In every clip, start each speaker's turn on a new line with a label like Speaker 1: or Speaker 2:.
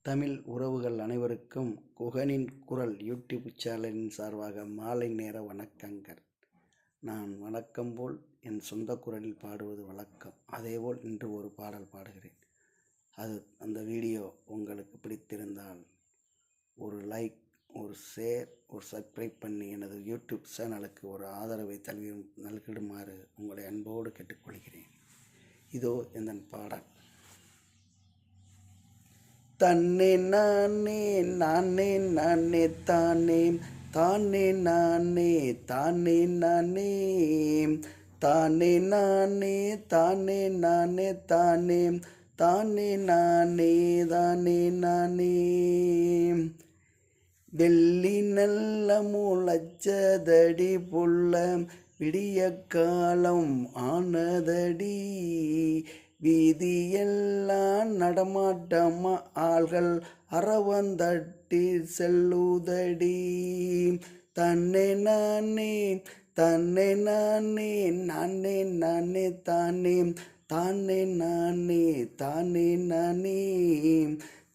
Speaker 1: தமிழ் உறவுகள் அனைவருக்கும் குகனின் குரல் யூடியூப் சேனலின் சார்பாக மாலை நேர வணக்கங்கள். நான் வணக்கம் போல் என் சொந்த குரலில் பாடுவது வழக்கம். அதேபோல் இன்று ஒரு பாடல் பாடுகிறேன். அந்த வீடியோ உங்களுக்கு பிடித்திருந்தால் ஒரு லைக், ஒரு ஷேர், ஒரு சப்ஸ்கிரைப் பண்ணி எனது யூடியூப் சேனலுக்கு ஒரு ஆதரவை நல்கிடுமாறு உங்களை அன்போடு கேட்டுக்கொள்கிறேன். இதோ இந்த பாடல். தன்னே நானே நானே நானே தானே தானே நானே தானே நானே தானே நானே தானே நானே தானே தானே நானே தானே நானே வெள்ளி நல்ல முளைச்சதடி புள்ள விடிய காலம் ஆனதடி வீதியெல்லாம் நடமாட்டமா ஆள்கள் அரவந்தட்டி செல்லுதடி தன்னை நானே தன்னை நானே நானே நானே தானே தானே நானே தானே நானே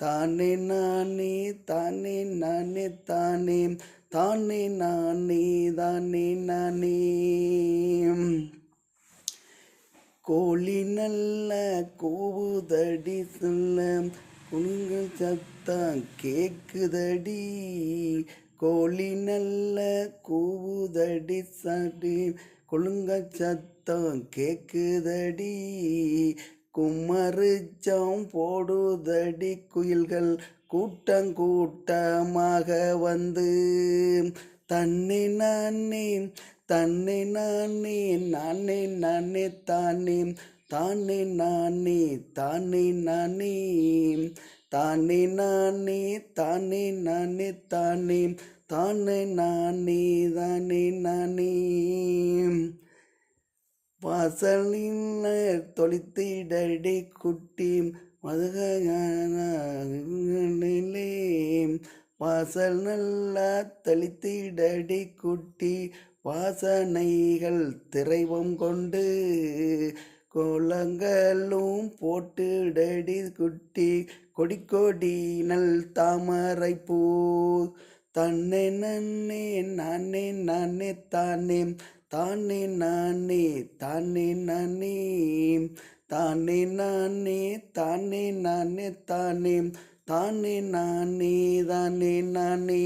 Speaker 1: தானே நானே தானே நானே தானே தானே நானே தானே நானே கோழி நல்ல கூவுதடி சொல்ல குலுங்கள் சத்தம் கேக்குதடி கோழி நல்ல கூவுதடி சடி குலுங்க சத்தம் கேக்குதடி குமரிச்சம் போடுதடி குயில்கள் கூட்டம் கூட்டமாக வந்து தன்னை நானே தன்னை நானே நானே நானே தானே தானே நானே தானே நானே தானே நானே தானே நானே தானே தானே நானே தானே நானே வாசலில் தொலைத்திடடி குட்டி மதுகனிலே வாசல் நல்லா தெளித்திடடி குட்டி வாசனைகள் திரைவம் கொண்டு கோலங்களும் போட்டுடடி குட்டி கொடி கொடி நல் தாமரை பூ தன்னை நன்னே நானே நானே தானே தானே நானே தானே நானே தானே நானே தானே நானே தானே தானே நானே தானே நானே